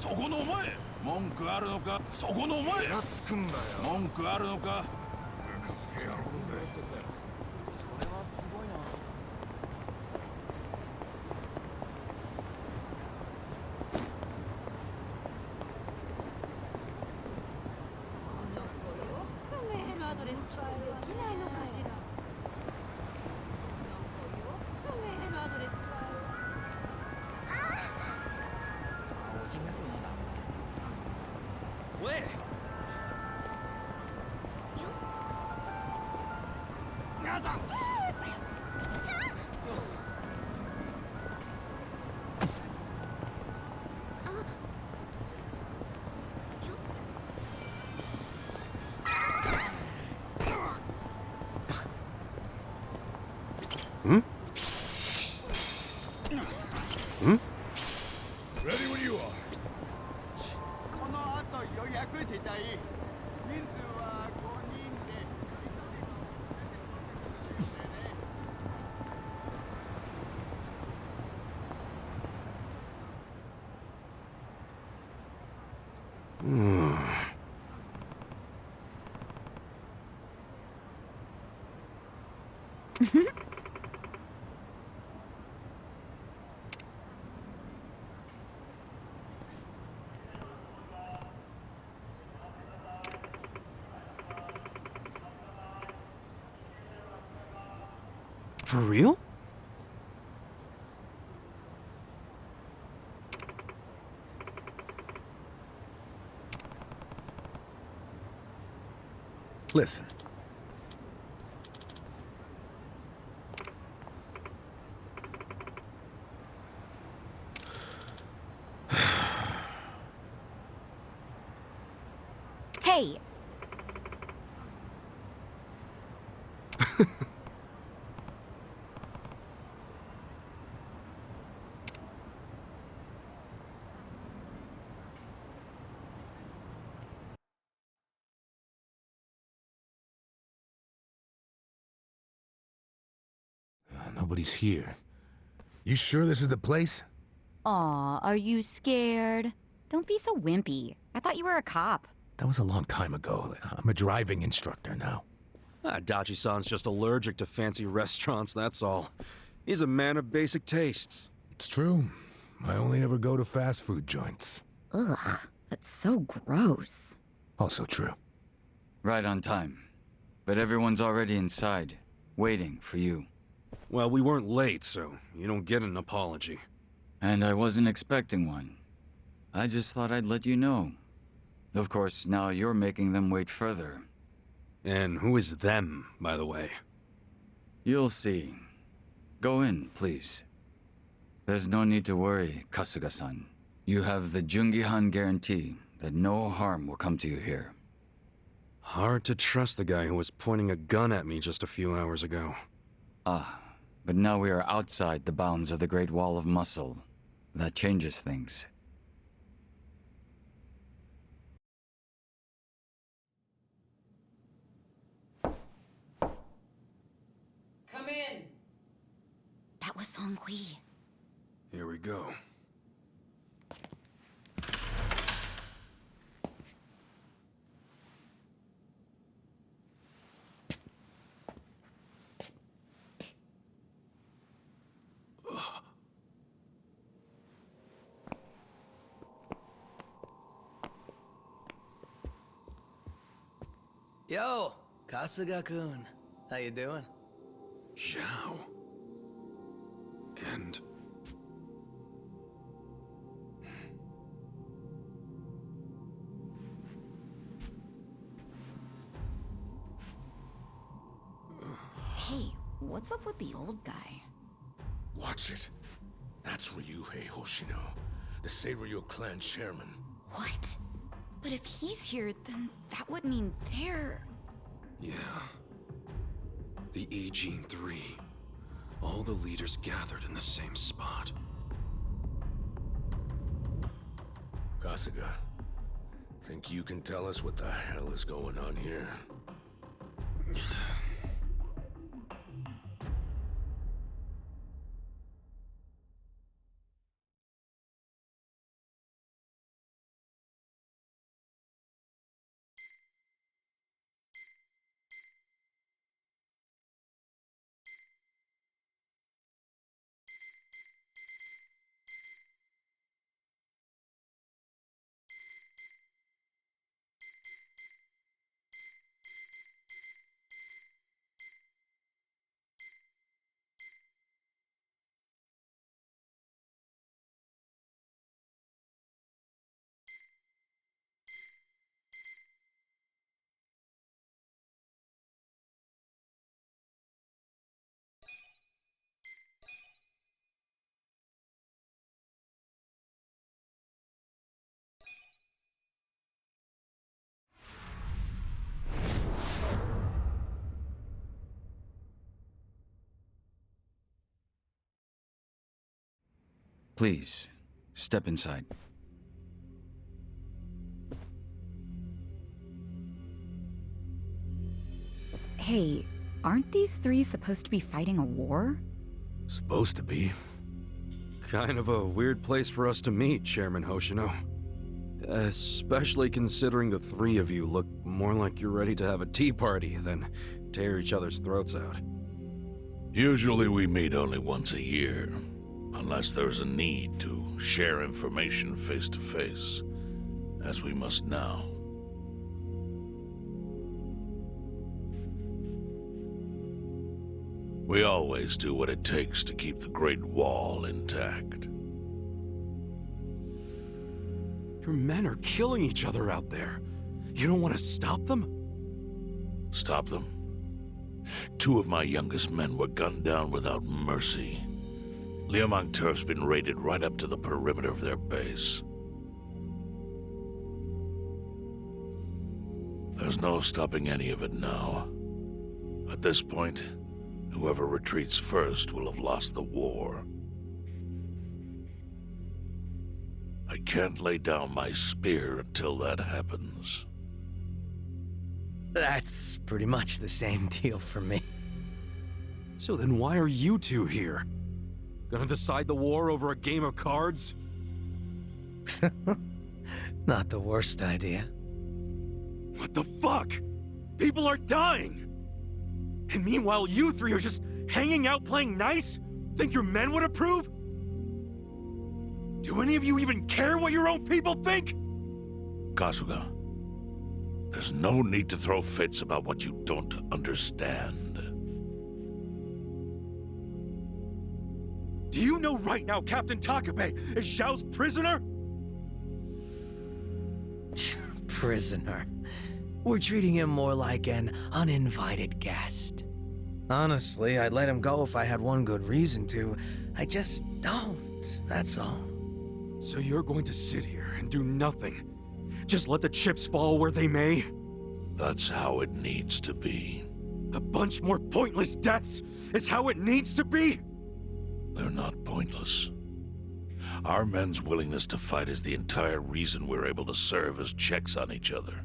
そこのお前文句あるのかそこのお前イラつくんだよ文句あるのかムカつく野郎だぜそれはすごいな。この子よくメールアドレス伝えできないのかしら。この子よくメールアドレス伝え我今天不能打。喂，やだん Ready when you are この後予約したい。人数は5人で。For real? Listen. Hey. Nobody's here. You sure this is the place? Aw, are you scared? Don't be so wimpy. I thought you were a cop. That was a long time ago. I'm a driving instructor now. Dachi-san's just allergic to fancy restaurants, that's all. He's a man of basic tastes. It's true. I only ever go to fast food joints. Ugh, that's so gross. Also true. Right on time. But everyone's already inside, waiting for you. Well, we weren't late, so you don't get an apology. And I wasn't expecting one. I just thought I'd let you know. Of course, now you're making them wait further. And who is them, by the way? You'll see. Go in, please. There's no need to worry, Kasuga-san. You have the Jungihan guarantee that no harm will come to you here. Hard to trust the guy who was pointing a gun at me just a few hours ago. Ah, but now we are outside the bounds of the Great Wall of Muscle. That changes things. Come in. That was Song-Hui. Here we go. Yo, Kasuga-kun. How you doing? Zhao. And... Hey, what's up with the old guy? Watch it. That's Ryuhei Hoshino, the Seiryu clan chairman. What? But if he's here, then that would mean they're... yeah. The E-Gene 3. All the leaders gathered in the same spot. Kasuga, think you can tell us what the hell is going on here? Please, step inside. Hey, aren't these three supposed to be fighting a war? Supposed to be. Kind of a weird place for us to meet, Chairman Hoshino. Especially considering the three of you look more like you're ready to have a tea party than tear each other's throats out. Usually we meet only once a year, unless there's a need to share information face to face, as we must now. We always do what it takes to keep the Great Wall intact. Your men are killing each other out there. You don't want to stop them? Stop them? 2 of my youngest men were gunned down without mercy. Liumang turf's been raided right up to the perimeter of their base. There's no stopping any of it now. At this point, whoever retreats first will have lost the war. I can't lay down my spear until that happens. That's pretty much the same deal for me. So then why are you two here? Gonna decide the war over a game of cards? Not the worst idea. What the fuck? People are dying! And meanwhile you three are just hanging out playing nice? Think your men would approve? Do any of you even care what your own people think? Kasuga, there's no need to throw fits about what you don't understand. Do you know right now Captain Takabe is Zhao's prisoner? Prisoner. We're treating him more like an uninvited guest. Honestly, I'd let him go if I had one good reason to. I just don't, that's all. So you're going to sit here and do nothing? Just let the chips fall where they may? That's how it needs to be. A bunch more pointless deaths is how it needs to be? They're not pointless. Our men's willingness to fight is the entire reason we're able to serve as checks on each other.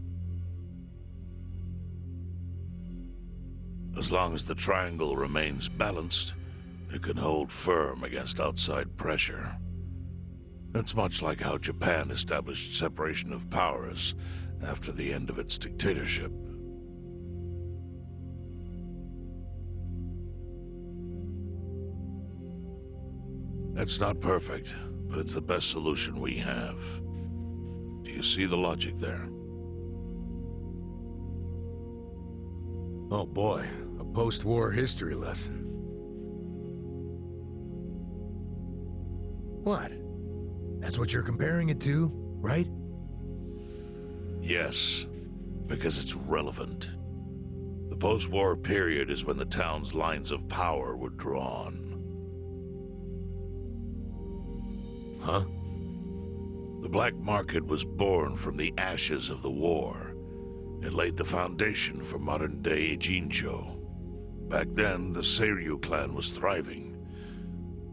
As long as the triangle remains balanced, it can hold firm against outside pressure. It's much like how Japan established separation of powers after the end of its dictatorship. It's not perfect, but it's the best solution we have. Do you see the logic there? Oh boy, a post-war history lesson. What? That's what you're comparing it to, right? Yes, because it's relevant. The post-war period is when the town's lines of power were drawn. Huh? The black market was born from the ashes of the war. It laid the foundation for modern-day Ijincho. Back then, the Seiryu clan was thriving.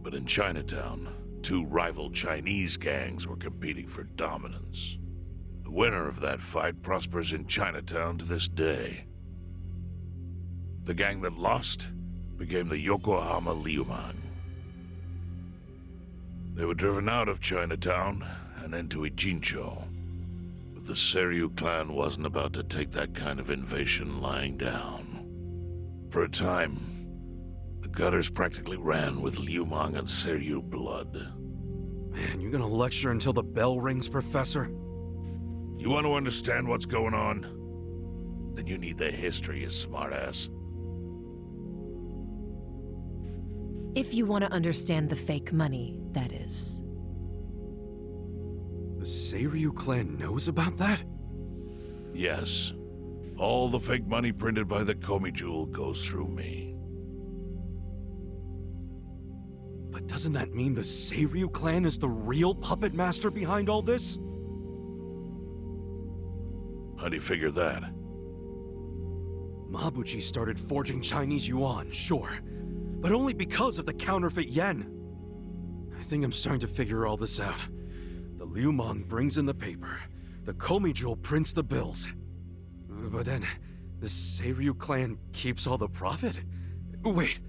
But in Chinatown, 2 rival Chinese gangs were competing for dominance. The winner of that fight prospers in Chinatown to this day. The gang that lost became the Yokohama Liumang. They were driven out of Chinatown and into Ijincho. But the Seiryu clan wasn't about to take that kind of invasion lying down. For a time, the gutters practically ran with Liumang and Seiryu blood. Man, you gonna lecture until the bell rings, Professor? You want to understand what's going on? Then you need the history, you smartass. If you want to understand the fake money, that is. The Seiryu clan knows about that? Yes. All the fake money printed by the Komi Jewel goes through me. But doesn't that mean the Seiryu clan is the real puppet master behind all this? How do you figure that? Mabuchi started forging Chinese yuan, sure, but only because of the counterfeit yen. think I'm starting to figure all this out. The Liu Mang brings in the paper. The Komi Jewel prints the bills. But then, the Seiryu clan keeps all the profit? Wait,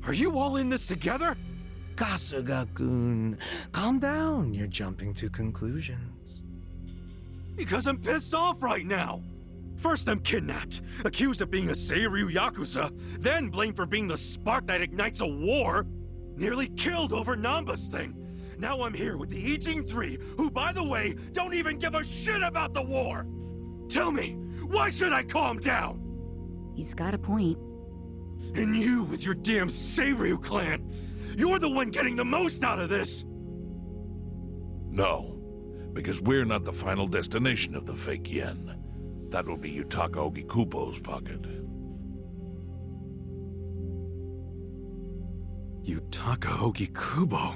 are you all in this together? Kasuga-kun, calm down. You're jumping to conclusions. Because I'm pissed off right now. First I'm kidnapped, accused of being a Seiryu Yakuza, then blamed for being the spark that ignites a war, nearly killed over Namba's thing. Now I'm here with the Ijin 3, who, by the way, don't even give a shit about the war. Tell me, why should I calm down? He's got a point. And you with your damn Seiryu clan, you're the one getting the most out of this. No, because we're not the final destination of the fake yen. That will be Yutaka Ogikubo's pocket. Yutaka Ogikubo.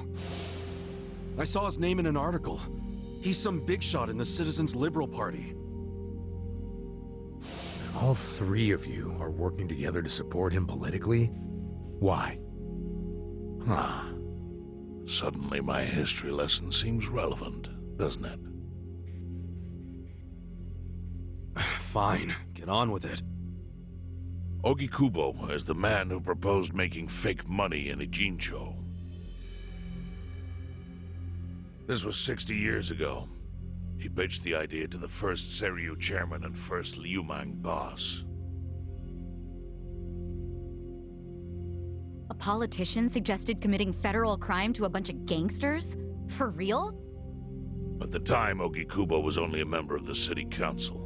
I saw his name in an article. He's some big shot in the Citizens Liberal Party. All three of you are working together to support him politically? Why? Huh. Suddenly my history lesson seems relevant, doesn't it? Fine, get on with it. Ogikubo is the man who proposed making fake money in Ijincho. This was 60 years ago. He pitched the idea to the first Seiryu chairman and first Liu Mang boss. A politician suggested committing federal crime to a bunch of gangsters? For real? At the time, Ogikubo was only a member of the city council.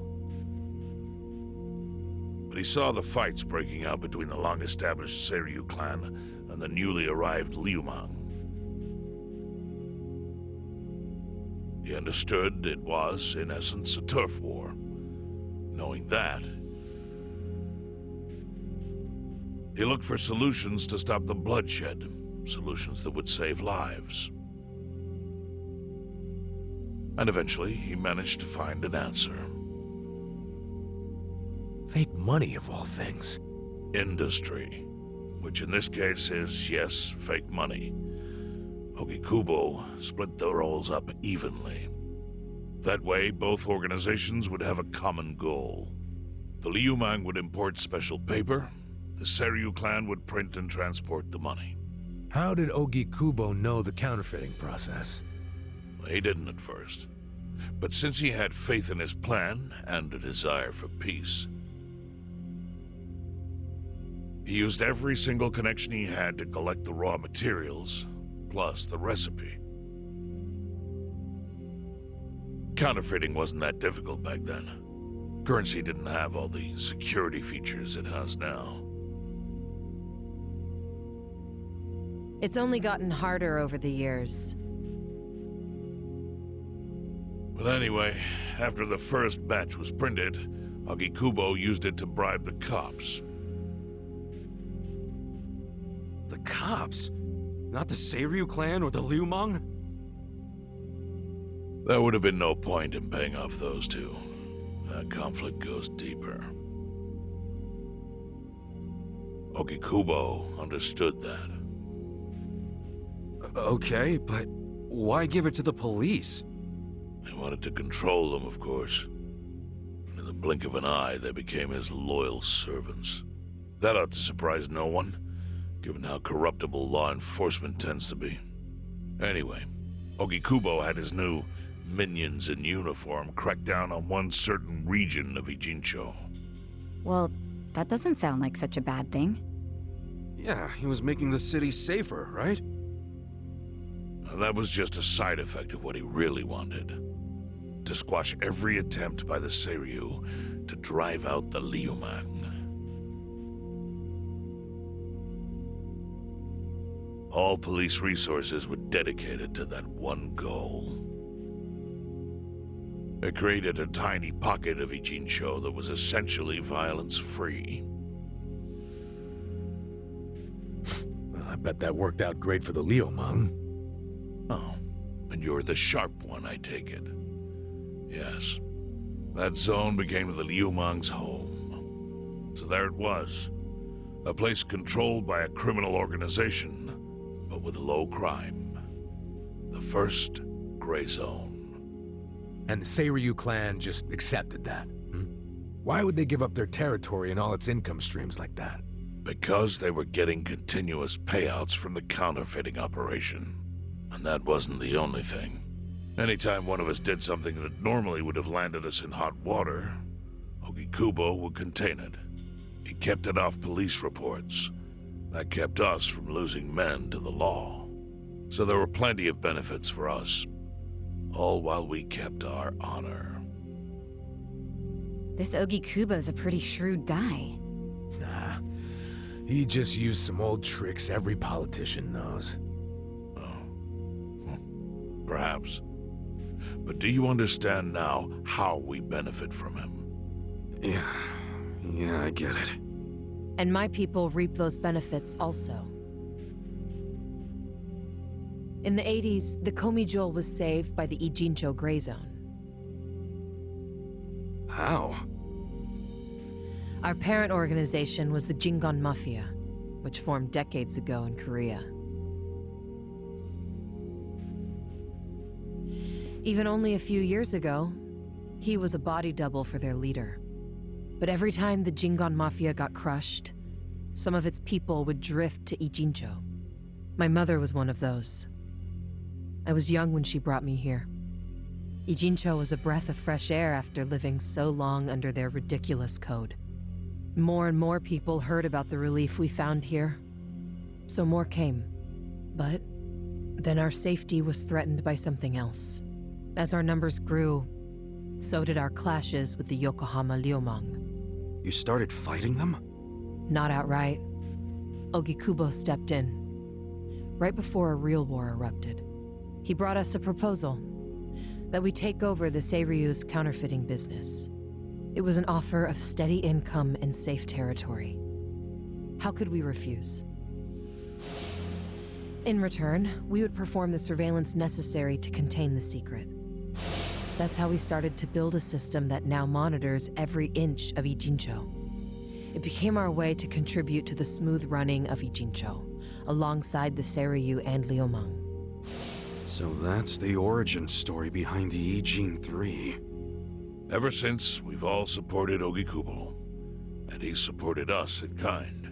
But he saw the fights breaking out between the long-established Seiryu clan and the newly arrived Liu Mang. He understood it was, in essence, a turf war. Knowing that, he looked for solutions to stop the bloodshed, solutions that would save lives. And eventually, he managed to find an answer. Fake money, of all things. Industry, which in this case is, yes, fake money. Ogikubo split the roles up evenly. That way, both organizations would have a common goal. The Liu Mang would import special paper, the Seiryu clan would print and transport the money. How did Ogikubo know the counterfeiting process? He didn't at first. But since he had faith in his plan and a desire for peace, he used every single connection he had to collect the raw materials, plus the recipe. Counterfeiting wasn't that difficult back then. Currency didn't have all the security features it has now. It's only gotten harder over the years. But anyway, after the first batch was printed, Ogikubo used it to bribe the cops. The cops? Not the Seiryu clan or the Liu Mang? There would have been no point in paying off those two. That conflict goes deeper. Ogikubo understood that. Okay, but why give it to the police? He wanted to control them, of course. In the blink of an eye, they became his loyal servants. That ought to surprise no one, given how corruptible law enforcement tends to be. Anyway, Ogikubo had his new minions in uniform crack down on one certain region of Ijincho. Well, that doesn't sound like such a bad thing. Yeah, he was making the city safer, right? That was just a side effect of what he really wanted. To squash every attempt by the Seiryu to drive out the Liu Mang. All police resources were dedicated to that one goal. It created a tiny pocket of Ijincho that was essentially violence-free. I bet that worked out great for the Liu Mang. Oh, and you're the sharp one, I take it. Yes. That zone became the Liu Mang's home. So there it was. A place controlled by a criminal organization, but with low crime. The first gray zone. And the Seiryu clan just accepted that. Why would they give up their territory and all its income streams like that? Because they were getting continuous payouts from the counterfeiting operation. And that wasn't the only thing. Anytime one of us did something that normally would have landed us in hot water, Ogikubo would contain it. He kept it off police reports. That kept us from losing men to the law. So there were plenty of benefits for us, all while we kept our honor. This Ogikubo's a pretty shrewd guy. Nah, he just used some old tricks every politician knows. Perhaps. But do you understand now how we benefit from him? Yeah, I get it. And my people reap those benefits also. In the 80s, the Komijul was saved by the Ijincho Gray Zone. How? Our parent organization was the Jingon Mafia, which formed decades ago in Korea. Even only a few years ago, he was a body double for their leader. But every time the Jingon Mafia got crushed, some of its people would drift to Ijincho. My mother was one of those. I was young when she brought me here. Ijincho was a breath of fresh air after living so long under their ridiculous code. More and more people heard about the relief we found here, so more came. But then our safety was threatened by something else. As our numbers grew, so did our clashes with the Yokohama Liumang. You started fighting them? Not outright. Ogikubo stepped in, right before a real war erupted. He brought us a proposal, that we take over the Seiryu's counterfeiting business. It was an offer of steady income and safe territory. How could we refuse? In return, we would perform the surveillance necessary to contain the secret. That's how we started to build a system that now monitors every inch of Ijincho. It became our way to contribute to the smooth running of Ijincho, alongside the Seiryu and Liumang. So that's the origin story behind the Ijin 3. Ever since, we've all supported Ogikubo, and he's supported us in kind.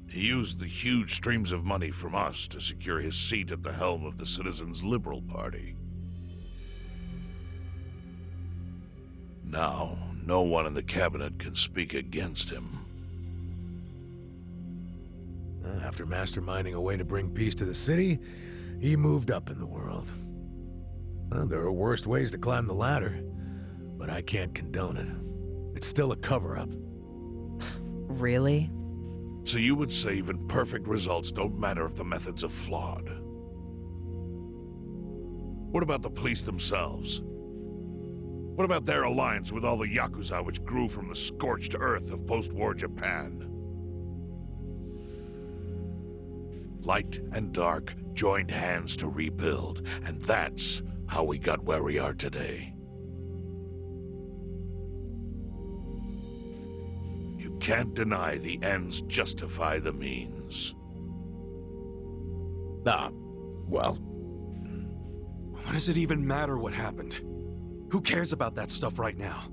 He used the huge streams of money from us to secure his seat at the helm of the Citizens' Liberal Party. Now, no one in the cabinet can speak against him. After masterminding a way to bring peace to the city, he moved up in the world. There are worse ways to climb the ladder, but I can't condone it. It's still a cover-up. Really? So you would say even perfect results don't matter if the methods are flawed. What about the police themselves? What about their alliance with all the Yakuza which grew from the scorched earth of post-war Japan? Light and dark joined hands to rebuild, and that's how we got where we are today. You can't deny the ends justify the means. Well, What does it even matter what happened? Who cares about that stuff right now?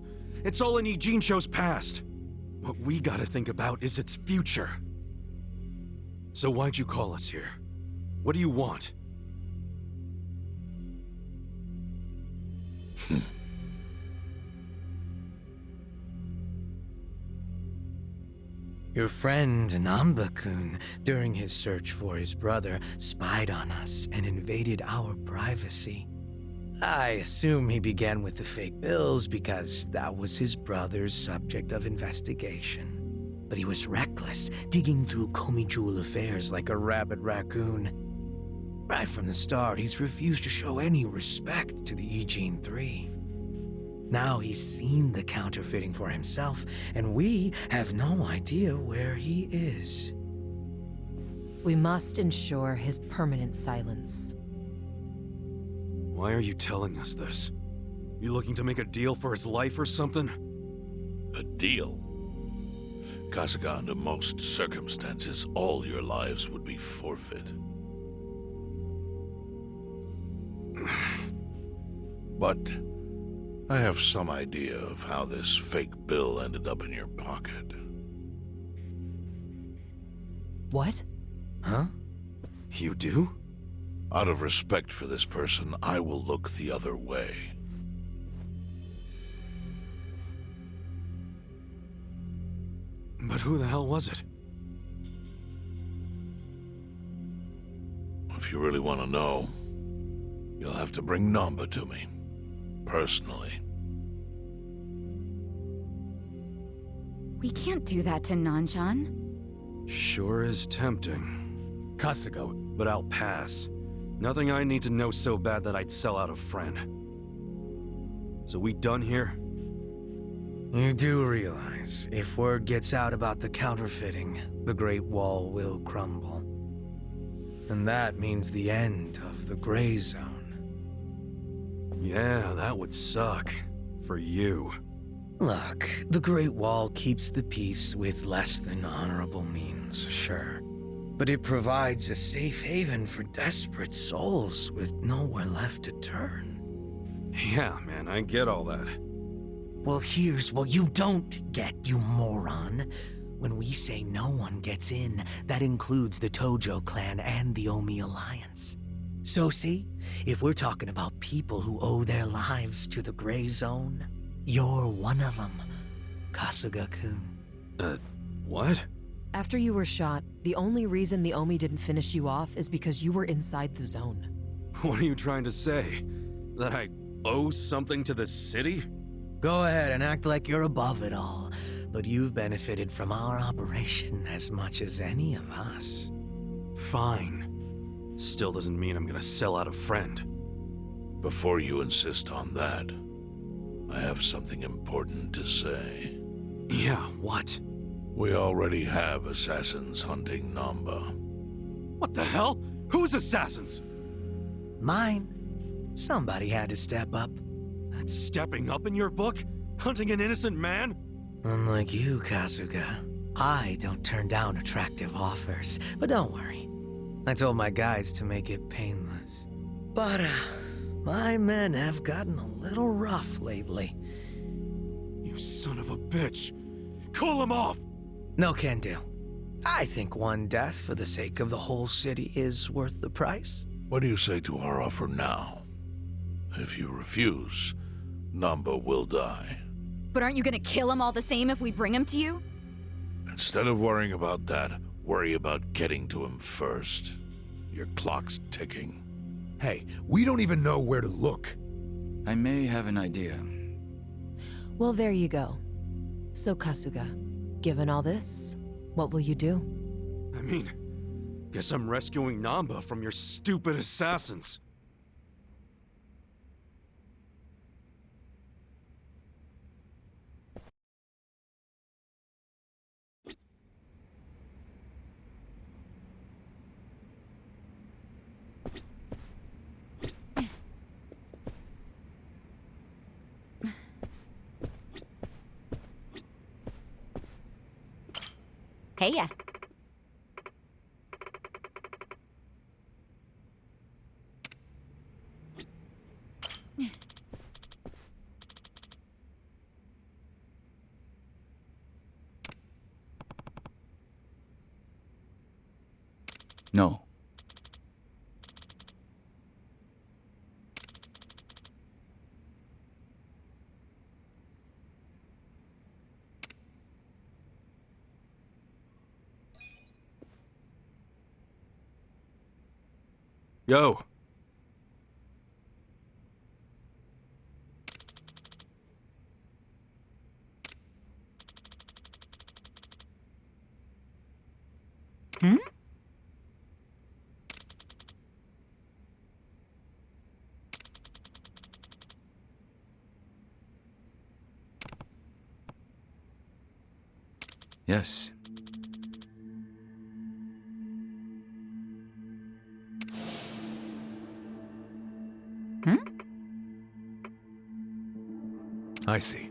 It's all in Ijincho's past. What we gotta think about is its future. So why'd you call us here? What do you want? Your friend Namba-kun, during his search for his brother, spied on us and invaded our privacy. I assume he began with the fake bills because that was his brother's subject of investigation. But he was reckless, digging through Komijul affairs like a rabid raccoon. Right from the start, he's refused to show any respect to the Ijin 3. Now he's seen the counterfeiting for himself, and we have no idea where he is. We must ensure his permanent silence. Why are you telling us this? You looking to make a deal for his life or something? A deal? Kasuga, under most circumstances, all your lives would be forfeit. But I have some idea of how this fake bill ended up in your pocket. What? Huh? You do? Out of respect for this person, I will look the other way. But who the hell was it? If you really want to know, you'll have to bring Namba to me. Personally. We can't do that to Nanchan. Sure is tempting. Kasuga, But I'll pass. Nothing I need to know so bad that I'd sell out a friend. So we done here? You do realize, if word gets out about the counterfeiting, the Great Wall will crumble. And that means the end of the Gray Zone. Yeah, that would suck. For you. Look, the Great Wall keeps the peace with less than honorable means, sure. But it provides a safe haven for desperate souls with nowhere left to turn. Yeah, man, I get all that. Well, here's what you don't get, you moron. When we say no one gets in, that includes the Tojo clan and the Omi Alliance. So see, if we're talking about people who owe their lives to the Gray Zone, you're one of them, Kasuga-kun. What? After you were shot, the only reason the Omi didn't finish you off is because you were inside the zone. What are you trying to say? That I owe something to the city? Go ahead and act like you're above it all, but you've benefited from our operation as much as any of us. Fine. Still doesn't mean I'm gonna sell out a friend. Before you insist on that, I have something important to say. Yeah, what? We already have assassins hunting Namba. What the hell? Who's assassins? Mine. Somebody had to step up. That's stepping up in your book? Hunting an innocent man? Unlike you, Kasuga, I don't turn down attractive offers. But don't worry. I told my guys to make it painless. But, my men have gotten a little rough lately. You son of a bitch! Call him off! No can do. I think one death for the sake of the whole city is worth the price. What do you say to our offer now? If you refuse, Namba will die. But aren't you gonna kill him all the same if we bring him to you? Instead of worrying about that, worry about getting to him first. Your clock's ticking. hey, we don't even know where to look. I may have an idea. Well, there you go. So, Kasuga, given all this, what will you do? I mean, guess I'm rescuing Namba from your stupid assassins. Heya. No. Yo. Hmm? Yes. I see.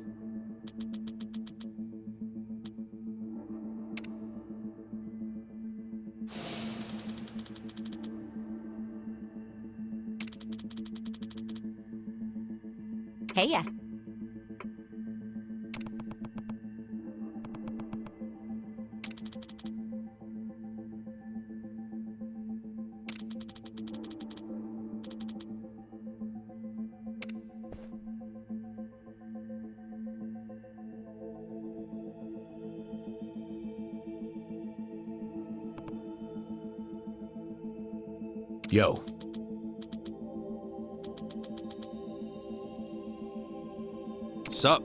pay ya. Yo. Sup?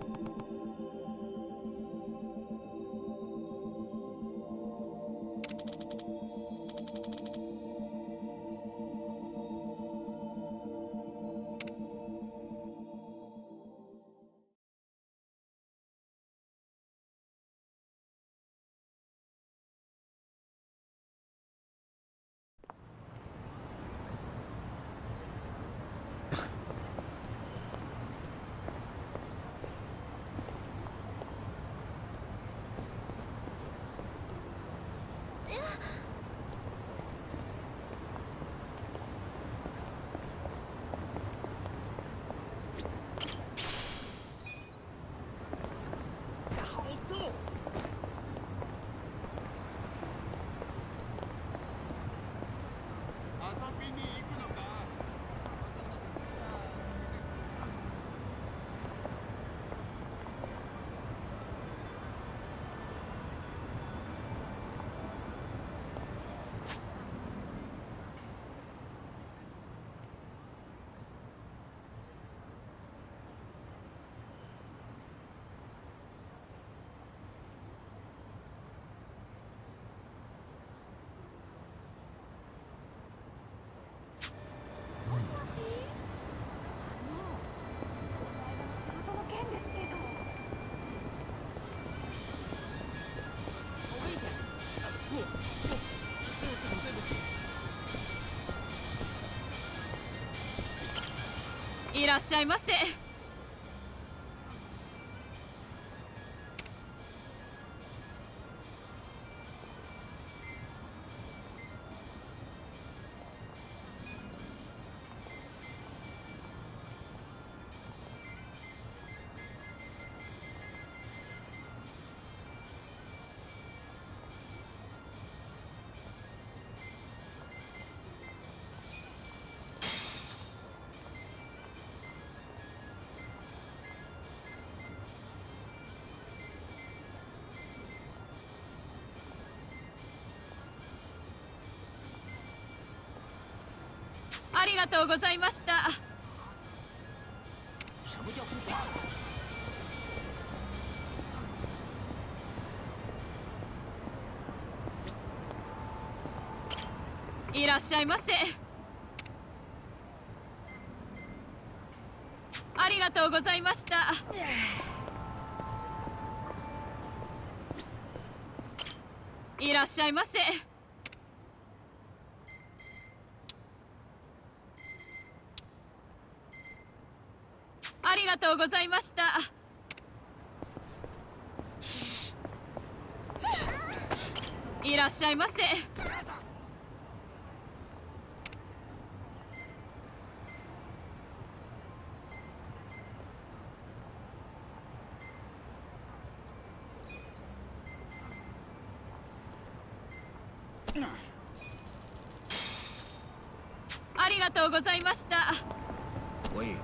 いらっしゃいませ。ありがとうございました。いらっしゃいませ。ありがとうございました。いらっしゃいませ。ありがとうございました。いらっしゃいませ。ありがとうございました。おい。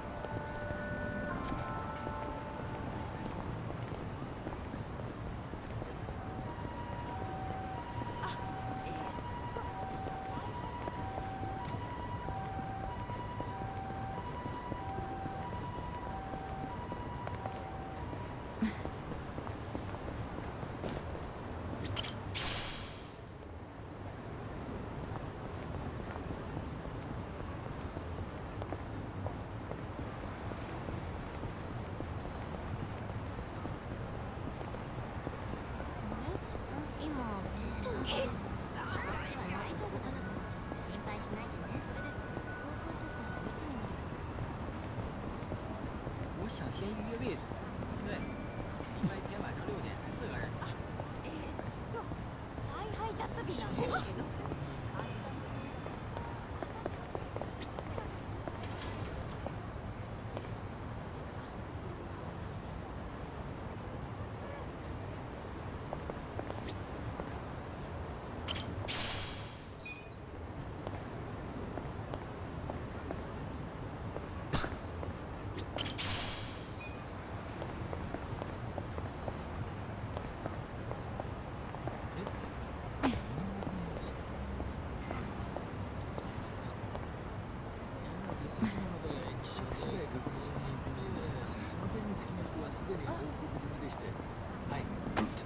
我想先预约位置。对，礼拜天晚上6点，4个人。再配達日なんですけど。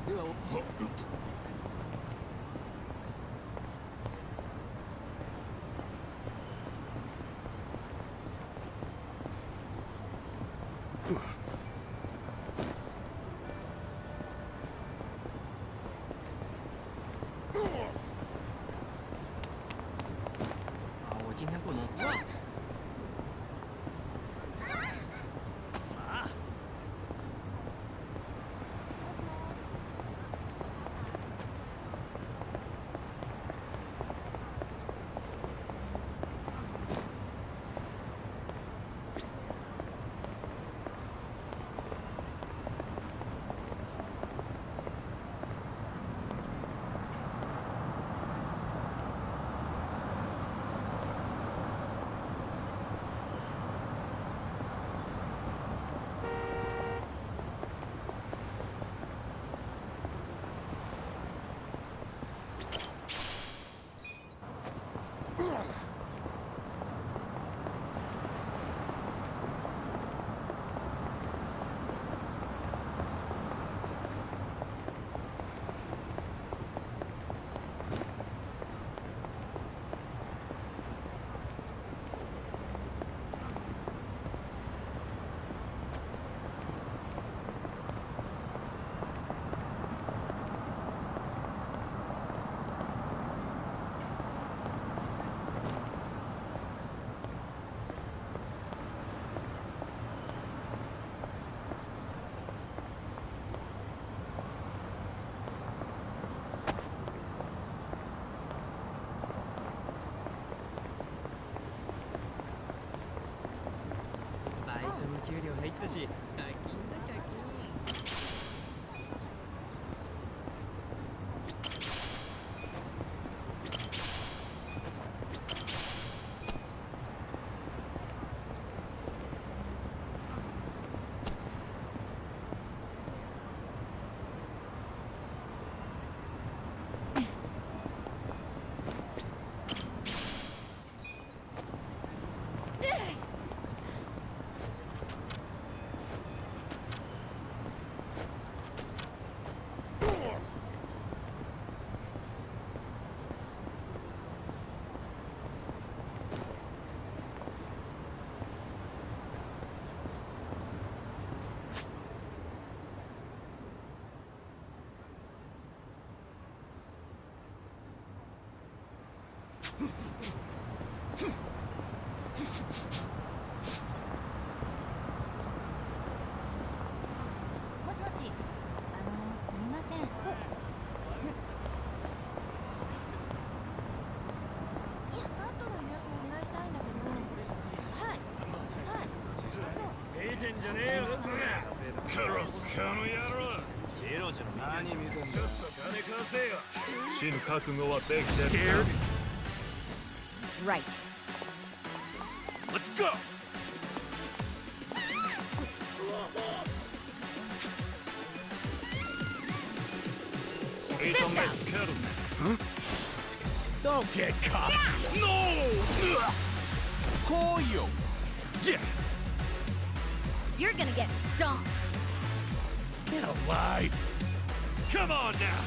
我今天不能。バイトの給料入ったし、課金だ課金。もしもし、すみません。いや、カートの予約お願いしたいんだけど。はい。はい。そう。見てんじゃねえよ、すぐ。クロスカの野郎。ジロジロ何見てんだ。ちょっと金貸せよ。死ぬ覚悟はできてる。Right. Let's go. Check this out. Huh? Don't get caught. No! Koyo. Yeah. You're gonna get stomped. Get alive. Come on now.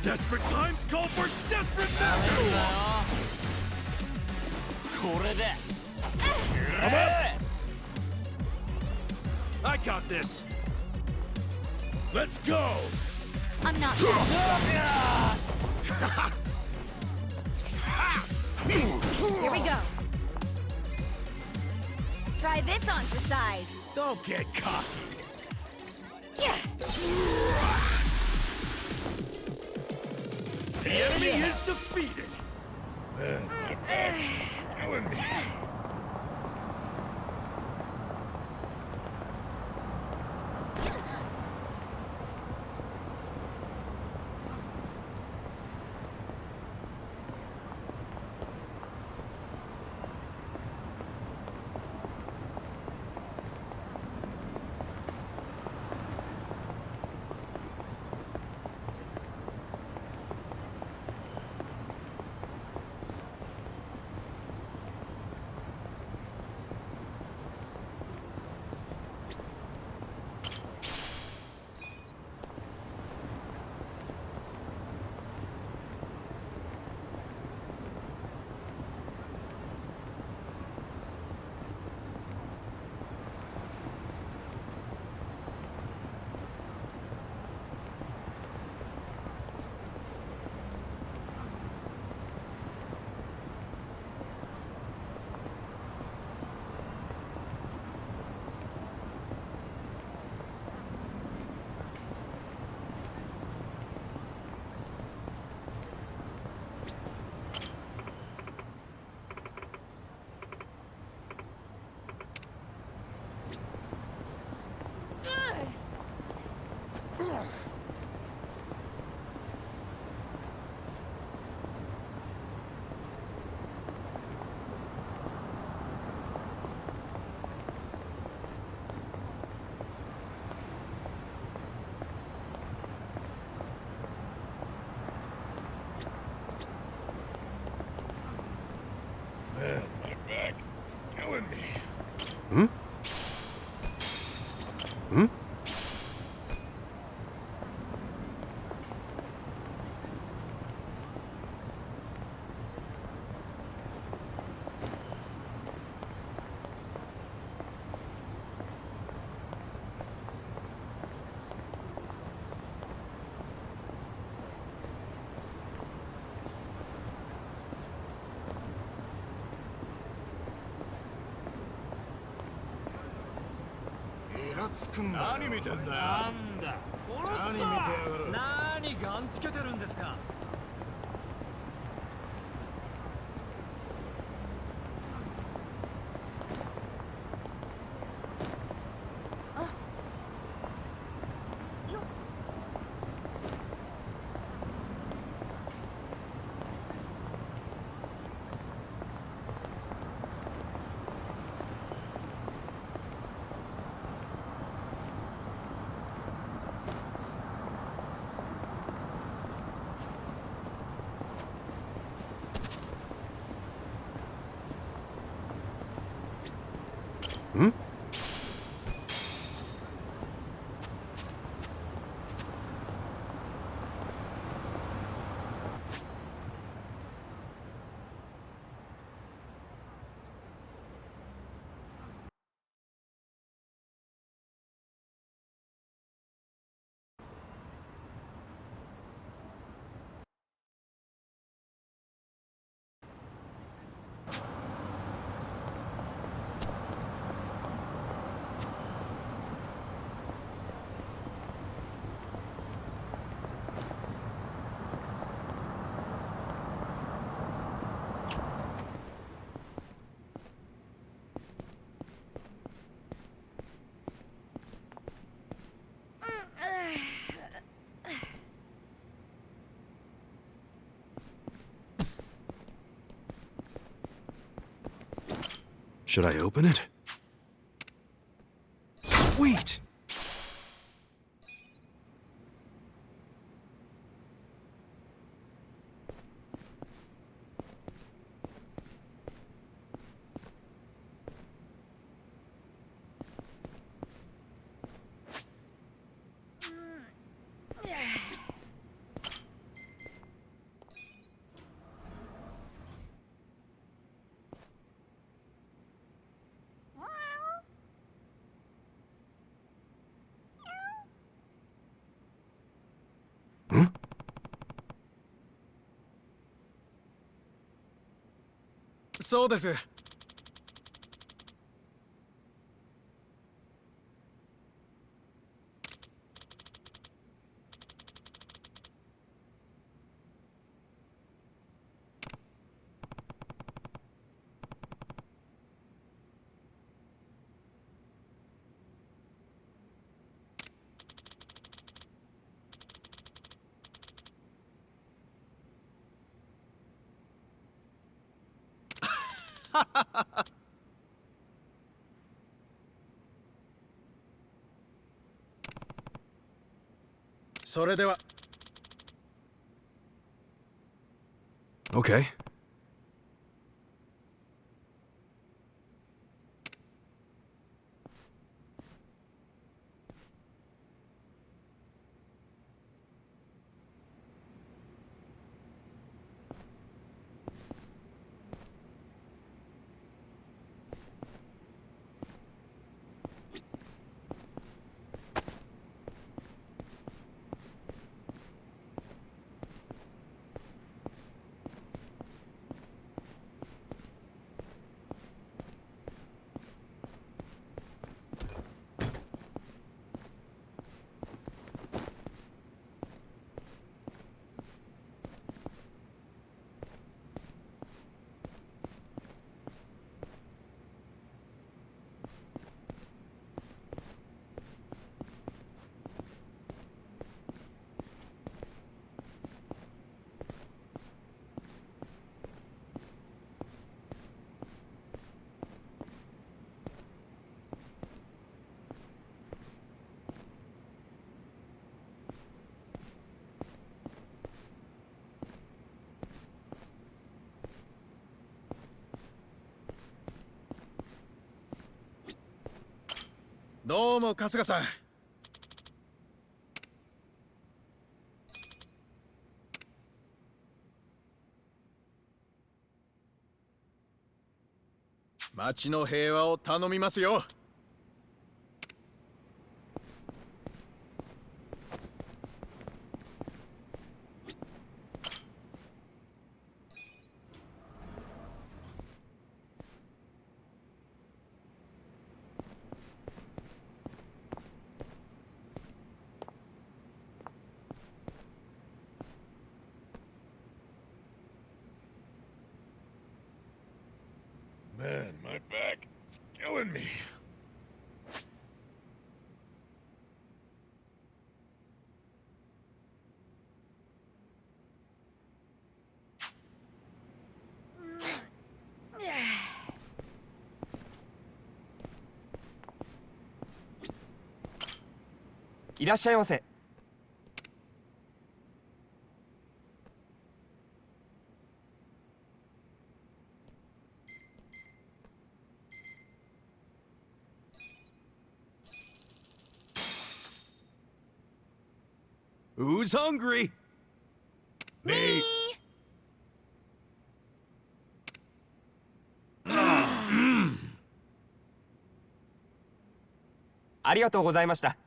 Desperate times call for desperate measures. これで I got this. Let's go. I'm not. Here we go. Try this on for size. Don't get cocky. The enemy is defeated. Killing me. つくんだよ。何見てんだよ。なんだ何見てやがる。何ガンつけてるんですか。Hmm? Should I open it? Sweet! Huh? So this. Ha ha ha ha! それでは Okay.どうも春日さん。町の平和を頼みますよ。ruin me. Who's hungry? Me. ありがとうございました。